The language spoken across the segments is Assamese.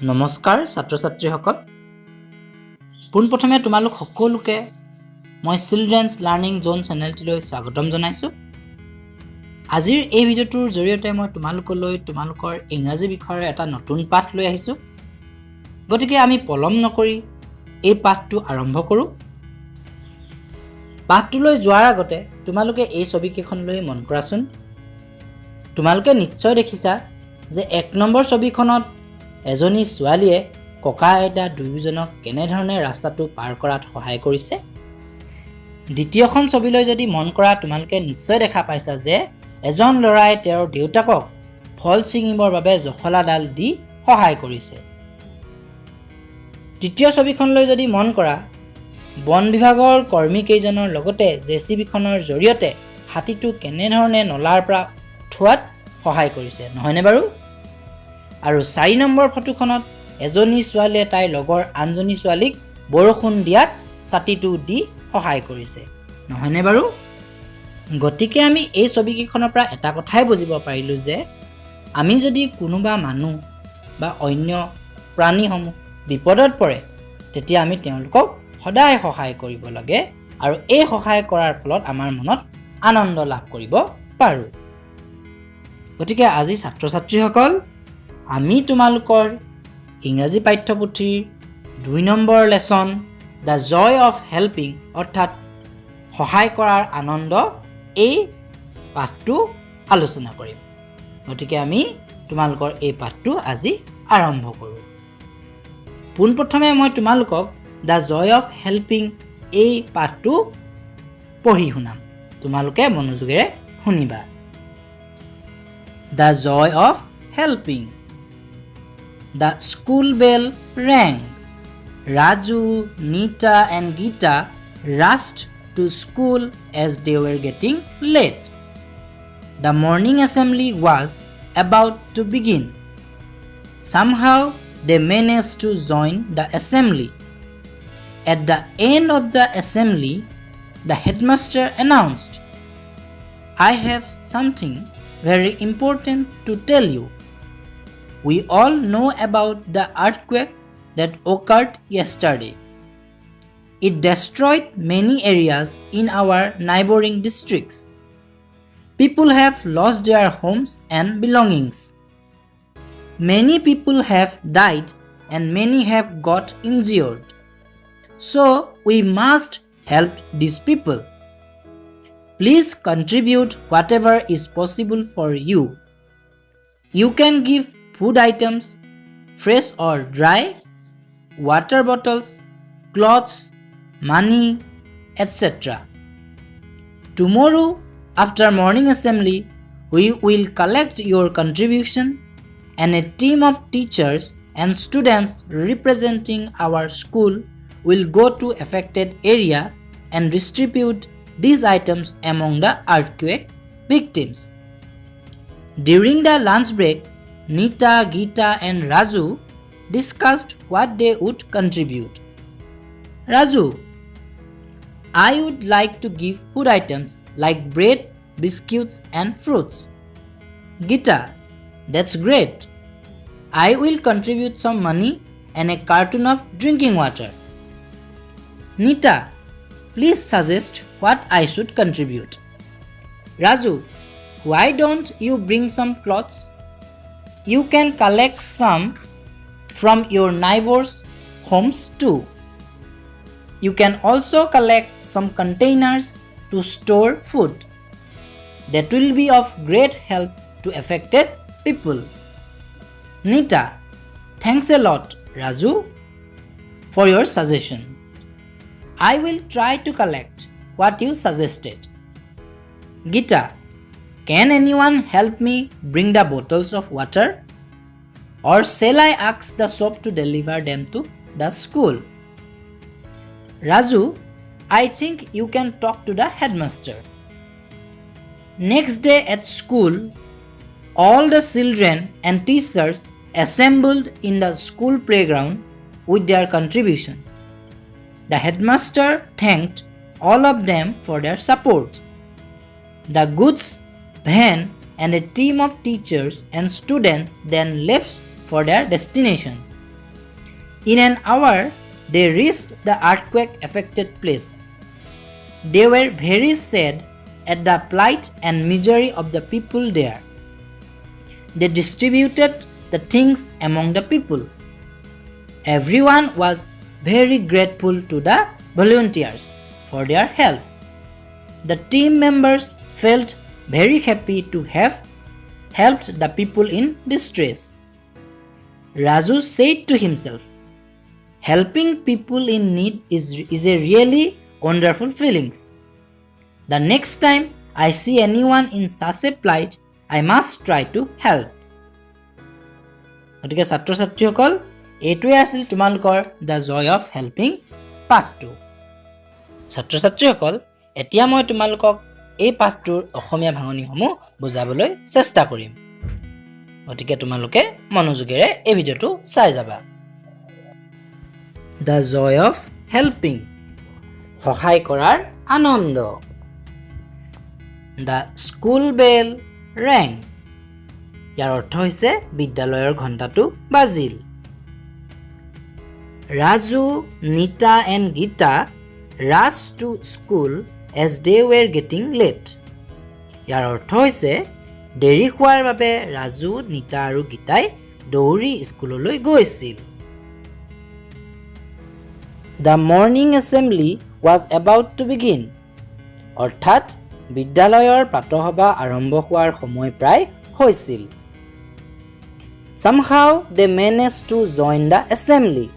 নমস্কাৰ ছাত্ৰ ছাত্ৰীসকল পোনপ্ৰথমে তোমালোক সকলোকে মই চিলড্ৰেনছ লাৰ্ণিং জোন চেনেলটিলৈ স্বাগতম জনাইছোঁ। আজিৰ এই ভিডিঅ'টোৰ জৰিয়তে মই তোমালোকলৈ তোমালোকৰ ইংৰাজী বিষয়ৰ এটা নতুন পাঠ লৈ আহিছোঁ। গতিকে আমি পলম নকৰি এই পাঠটো আৰম্ভ কৰোঁ। পাঠটোলৈ যোৱাৰ আগতে তোমালোকে এই ছবিকেইখনলৈ মন কৰাচোন। তোমালোকে নিশ্চয় দেখিছা যে ১ নম্বৰ ছবিখনত এজনী ছোৱালীয়ে ককা আইতা দুয়োজনক কেনেধৰণে ৰাস্তাটো পাৰ কৰাত সহায় কৰিছে। দ্বিতীয়খন ছবিলৈ যদি মন কৰা তোমালোকে নিশ্চয় দেখা পাইছা যে এজন ল'ৰাই তেওঁৰ দেউতাকক ফল ছিঙিবৰ বাবে জখলাডাল দি সহায় কৰিছে। তৃতীয় ছবিখনলৈ যদি মন কৰা বন বিভাগৰ কৰ্মীকেইজনৰ লগতে জেচিবিখনৰ জৰিয়তে হাতীটো কেনেধৰণে নলাৰ পৰা উঠোৱাত সহায় কৰিছে, নহয়নে বাৰু? আৰু ৪ নম্বৰ ফটোখনত এজনী ছোৱালীয়ে তাইৰ লগৰ আনজনী ছোৱালীক বৰষুণ দিয়াত ছাতিটো দি সহায় কৰিছে, নহয়নে বাৰু? গতিকে আমি এই ছবিকেইখনৰ পৰা এটা কথাই বুজিব পাৰিলোঁ যে আমি যদি কোনোবা মানুহ বা অন্য প্ৰাণীসমূহ বিপদত পৰে তেতিয়া আমি তেওঁলোকক সদায় সহায় কৰিব লাগে আৰু এই সহায় কৰাৰ ফলত আমাৰ মনত আনন্দ লাভ কৰিব পাৰোঁ। গতিকে আজি ছাত্ৰ ছাত্ৰীসকল আমি তোমালোকৰ ইংৰাজী পাঠ্যপুথিৰ ২ number lesson the joy of helping অৰ্থাৎ সহায় কৰাৰ আনন্দ এই পাঠটো আলোচনা কৰিম। গতিকে আমি তোমালোকৰ এই পাঠটো আজি আৰম্ভ কৰোঁ। পোনপ্ৰথমে মই তোমালোকক দ্য জয় অফ হেল্পিং এই পাঠটো পঢ়ি শুনাম। তোমালোকে মনোযোগেৰে শুনিবা। The joy of helping. The school bell rang. Raju, Nita and Geeta rushed to school as they were getting late. The morning assembly was about to begin. Somehow they managed to join the assembly. At the end of the assembly, the headmaster announced, "I have something very important to tell you. We all know about the earthquake that occurred yesterday. It destroyed many areas in our neighboring districts. People have lost their homes and belongings. Many people have died and many have got injured. So we must help these people. Please contribute whatever is possible for you. You can give food items, fresh or dry, water bottles, clothes, money, etc. Tomorrow, after morning assembly, we will collect your contribution and a team of teachers and students representing our school will go to affected area and distribute these items among the earthquake victims." During the lunch break, Nita, Geeta and Raju discussed what they would contribute. Raju, I would like to give food items like bread, biscuits and fruits. Geeta, that's great. I will contribute some money and a carton of drinking water. Nita, please suggest what I should contribute. Raju, why don't you bring some clothes? You can collect some from your neighbors' homes too. You can also collect some containers to store food. That will be of great help to affected people. Nita, thanks a lot, Raju, for your suggestion. I will try to collect what you suggested. Geeta, can anyone help me bring the bottles of water? Or shall I ask the shop to deliver them to the school? Raju, I think you can talk to the headmaster. Next day at school, all the children and teachers assembled in the school playground with their contributions. The headmaster thanked all of them for their support. The goods van and a team of teachers and students then left for their destination. In an hour, they reached the earthquake-affected place. They were very sad at the plight and misery of the people there. They distributed the things among the people. Everyone was very grateful to the volunteers for their help. The team members felt very happy to have helped the people in distress. Raju said to himself, helping people in need is a really wonderful feeling. The next time I see anyone in such a plight, I must try to help. গতিকে ছাত্ৰ ছাত্ৰীসকল এইটোৱে আছিল তোমালোকৰ দ্য জয় অফ হেল্পিং পাঠটো। ছাত্ৰ ছাত্ৰীসকল এতিয়া মই তোমালোকক এই পাঠটোৰ অসমীয়া ভাঙনিসমূহ বুজাবলৈ চেষ্টা কৰিম। গতিকে তোমালোকে মনোযোগেৰে এই ভিডিঅ'টো চাই যাবা। দ্য জয় অফ হেল্পিং, সহায় কৰাৰ আনন্দ। দ্য স্কুল বেল ৰেং, ইয়াৰ অৰ্থ হৈছে বিদ্যালয়ৰ ঘণ্টাটো বাজিল। Raju, Nita and Gita rush to school as they were getting late, ইয়াৰ অৰ্থ হৈছে দেৰি হোৱাৰ বাবে ৰাজু, নীতা আৰু গীতাই দৌৰি স্কুললৈ গৈছিল। The morning assembly was about to begin, অৰ্থাৎ বিদ্যালয়ৰ প্ৰাতঃসভা আৰম্ভ হোৱাৰ সময় প্ৰায় হৈছিল। Somehow they managed to join the assembly,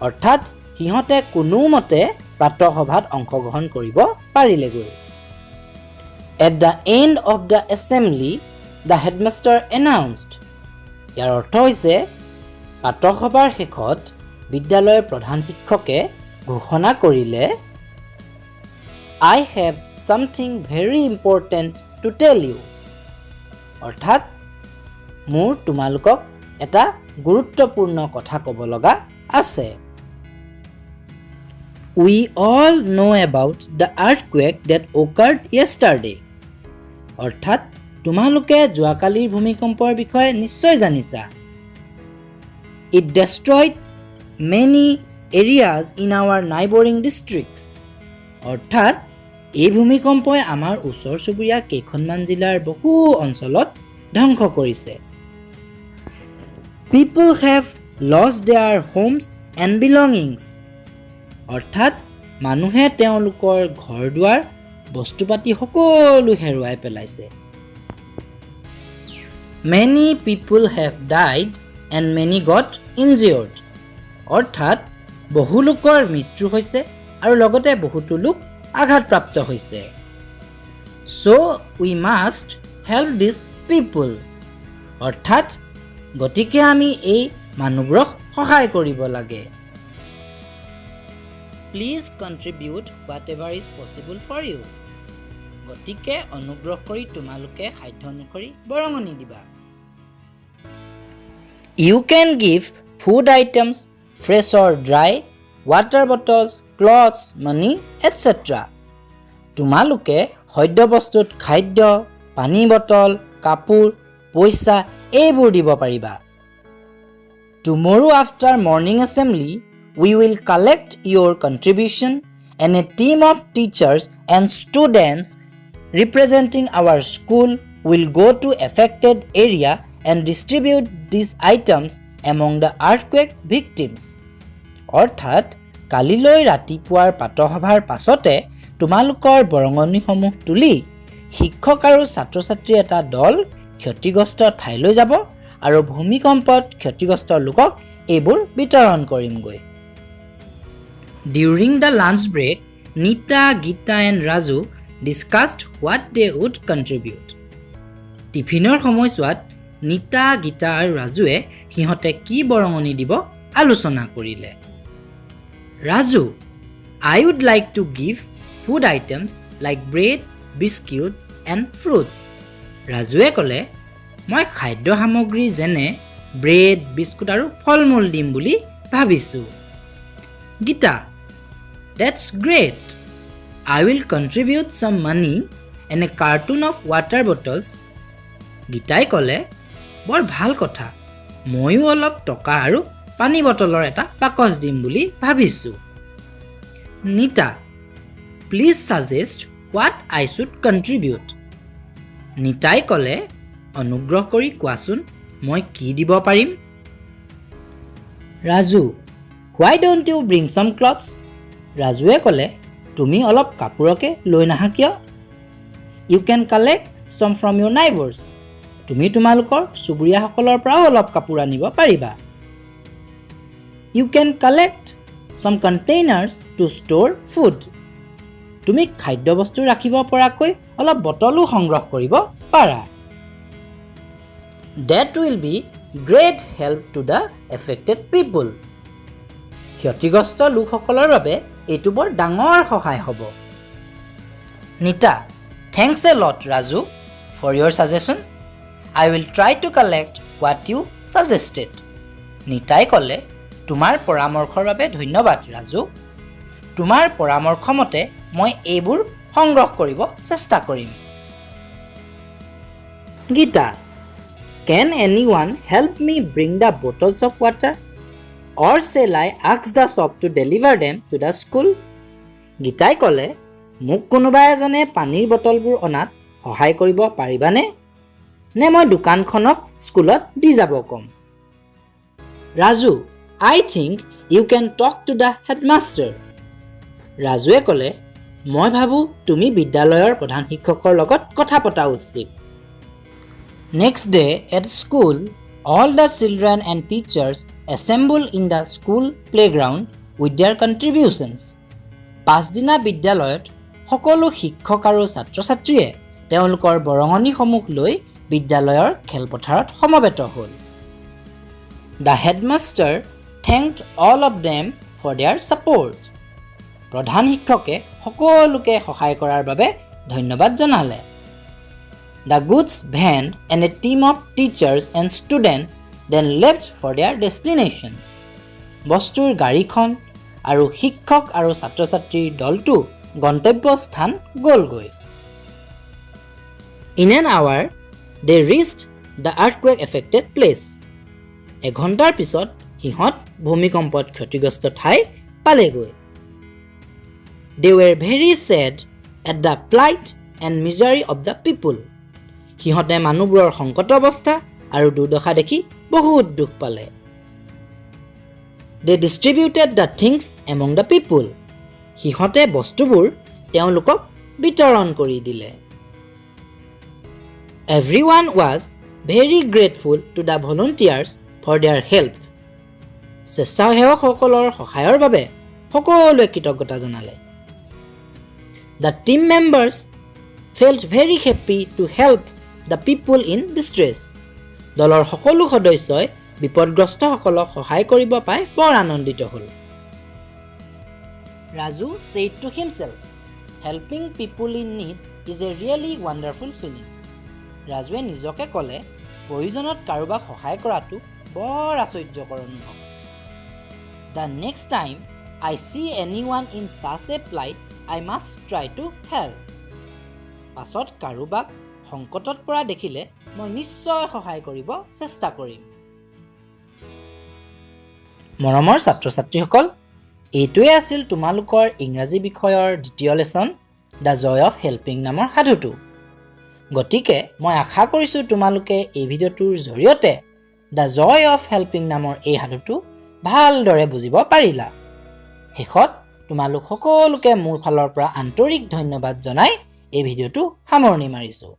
অৰ্থাৎ সিহঁতে কোনোমতে প্ৰাতঃসভাত অংশগ্ৰহণ কৰিব পাৰিলেগৈ। At the end of the assembly, the headmaster announced, ইয়াৰ অৰ্থ হৈছে প্ৰাতঃসভাৰ শেষত বিদ্যালয়ৰ প্ৰধান শিক্ষকে ঘোষণা কৰিলে, I have something very important to tell you, অৰ্থাৎ মোৰ তোমালোকক এটা গুৰুত্বপূৰ্ণ কথা ক'ব লগা আছে। We all know about the earthquake that occurred yesterday, অৰ্থাৎ তোমালোকে যোৱাকালিৰ ভূমিকম্পৰ বিষয়ে নিশ্চয় জানিছা। It destroyed many areas in our neighboring districts, অৰ্থাৎ এই ভূমিকম্পই আমাৰ ওচৰ চুবুৰীয়া কেইখনমান জিলাৰ বহু অঞ্চলত ধ্বংস কৰিছে। People have lost their homes and belongings, অৰ্থাৎ মানুহে তেওঁলোকৰ ঘৰ দুৱাৰ বস্তু পাতি সকলো হেৰুৱাই পেলাইছে। Many people have died and many got injured, অৰ্থাৎ বহু লোকৰ মৃত্যু হৈছে আৰু লগতে বহুতো লোক আঘাতপ্ৰাপ্ত হৈছে। So we must help these people, অৰ্থাৎ গতিকে আমি এই মানুহবোৰক সহায় কৰিব লাগে। Please contribute whatever is possible for you, গতিকে অনুগ্ৰহ কৰি তোমালোকে সাধ্য অনুসৰি বৰঙণি দিবা। You can give food items, fresh or dry, water bottles, clothes, money, etc. তোমালোকে খাদ্য বস্তুত খাদ্য, পানী বটল, কাপোৰ, পইচা এইবোৰ দিব পাৰিবা। Tomorrow after morning assembly, we will collect your contribution and a team of teachers and students representing our school will go to affected area and distribute these items among the earthquake victims. অৰ্থাৎ কালিলৈ ৰাতিপুৱাৰ প্ৰাতঃসভাৰ পাছতে তোমালোকৰ বৰঙণিসমূহ তুলি শিক্ষক আৰু ছাত্ৰ ছাত্ৰীৰ এটা দল ক্ষতিগ্ৰস্ত ঠাইলৈ যাব আৰু ভূমিকম্পত ক্ষতিগ্ৰস্ত লোকক এইবোৰ বিতৰণ কৰিমগৈ। During the lunch break, Nita, Geeta and Raju discussed what they would contribute. টিফিনৰ সময়ছোৱাত নিতা, গীতা আৰু ৰাজুৱে সিহঁতে কি বৰঙণি দিব আলোচনা কৰিলে। Raju, I would like to give food items like bread, biscuit and fruits. ৰাজুৱে ক'লে, মই খাদ্য সামগ্ৰী যেনে ব্ৰেড, বিস্কুট আৰু ফল মূল দিম বুলি ভাবিছোঁ। Gita, that's great. I will contribute some money and a carton of water bottles. গীতাই ক'লে, বৰ ভাল কথা, ময়ো অলপ টকা আৰু পানী বটলৰ এটা বাকচ দিম বুলি ভাবিছোঁ। Nita, please suggest what I should contribute. নিতাই ক'লে, অনুগ্ৰহ কৰি কোৱাচোন মই কি দিব পাৰিম। Raju, why don't you bring some clothes. ৰাজুৱে ক'লে, তুমি অলপ কাপোৰকে লৈ নাহা কিয়? You can collect some from your neighbours. তুমি তোমালোকৰ চুবুৰীয়াসকলৰ পৰাও অলপ কাপোৰ আনিব পাৰিবা। You can collect some containers to store food. তুমি খাদ্যবস্তু ৰাখিব পৰাকৈ অলপ বটলো সংগ্ৰহ কৰিব পাৰা। That will be great help to the affected people. ক্ষতিগ্ৰস্ত লোকসকলৰ বাবে এইটো বৰ ডাঙৰ সহায় হ'ব। Nita, thanks a lot Raju for your suggestion. I will try to collect what you suggested. নিতাই ক'লে, তোমাৰ পৰামৰ্শৰ বাবে ধন্যবাদ ৰাজু। তোমাৰ পৰামৰ্শ মতে মই এইবোৰ সংগ্ৰহ কৰিব চেষ্টা কৰিম। গীতা, কেন এনিৱান help me bring the bottles of water or shall I ask the shop to deliver them to the school. গীতাই ক'লে, মোক কোনোবা এজনে পানীৰ বটলবোৰ অনাত সহায় কৰিব পাৰিবানে? নে মই দোকানখনক স্কুলত দি যাব ক'ম? Raju, I think you can talk to the headmaster. ৰাজুৱে ক'লে, মই ভাবোঁ তুমি বিদ্যালয়ৰ প্ৰধান শিক্ষকৰ লগত কথা পতা উচিত। Next day at school, all the children and teachers assemble in the school playground with their contributions. পাছদিনা বিদ্যালয়ত সকলো শিক্ষক আৰু ছাত্ৰ ছাত্ৰীয়ে তেওঁলোকৰ বৰঙণিসমূহ লৈ বিদ্যালয়ৰ খেলপথাৰত সমবেত হ'ল। The headmaster thanked all of them for their support. প্ৰধান শিক্ষকে সকলোকে সহায় কৰাৰ বাবে ধন্যবাদ জনালে। The goods van and a team of teachers and students then left for their destination. বস্তুৰ গাড়ীখন আৰু শিক্ষক আৰু ছাত্ৰ ছাত্ৰীৰ দলটো গন্তব্যস্থান গ'লগৈ। In an hour they reached the earthquake affected place. এঘণ্টাৰ পিছত সিহঁত ভূমিকম্পত ক্ষতিগ্ৰস্ত ঠাই পালেগৈ। They were very sad at the plight and misery of the people. সিহঁতে মানুহবোৰৰ সংকট অৱস্থা আৰু দুৰ্দশা দেখি বহুত দুখ পালে। They distributed the things among the people. সিহঁতে বস্তুবোৰ তেওঁলোকক বিতৰণ কৰি দিলে। Everyone was very grateful to the volunteers for their help. স্বেচ্ছাসেৱকসকলৰ সহায়ৰ বাবে সকলোৱে কৃতজ্ঞতা জনালে। The team members felt very happy to help the people in distress. দলৰ সকলো সদস্যই বিপদগ্ৰস্তসকলক সহায় কৰিব পাই বৰ আনন্দিত হ'ল। Raju said to himself, helping people in need is a really wonderful feeling. ৰাজুৱে নিজকে ক'লে, প্ৰয়োজনত কাৰোবাক সহায় কৰাটো বৰ আশ্চৰ্যকৰ অনুভৱ। The next time I see anyone in such a plight, I must try to help. পাছত কাৰোবাক সংকটত পৰা দেখিলে মই নিশ্চয় সহায় কৰিব চেষ্টা কৰিম। মৰমৰ ছাত্ৰ ছাত্ৰীসকল, এইটোৱে আছিল তোমালোকৰ ইংৰাজী বিষয়ৰ দ্বিতীয় lesson the joy of helping নামৰ সাধুটো। গতিকে মই আশা কৰিছোঁ তোমালোকে এই ভিডিঅ'টোৰ জৰিয়তে দ্য জয় অফ হেল্পিং নামৰ এই সাধুটো ভালদৰে বুজিব পাৰিলা। শেষত তোমালোক সকলোকে মোৰ ফালৰ পৰা আন্তৰিক ধন্যবাদ জনাই এই ভিডিঅ'টো সামৰণি মাৰিছোঁ।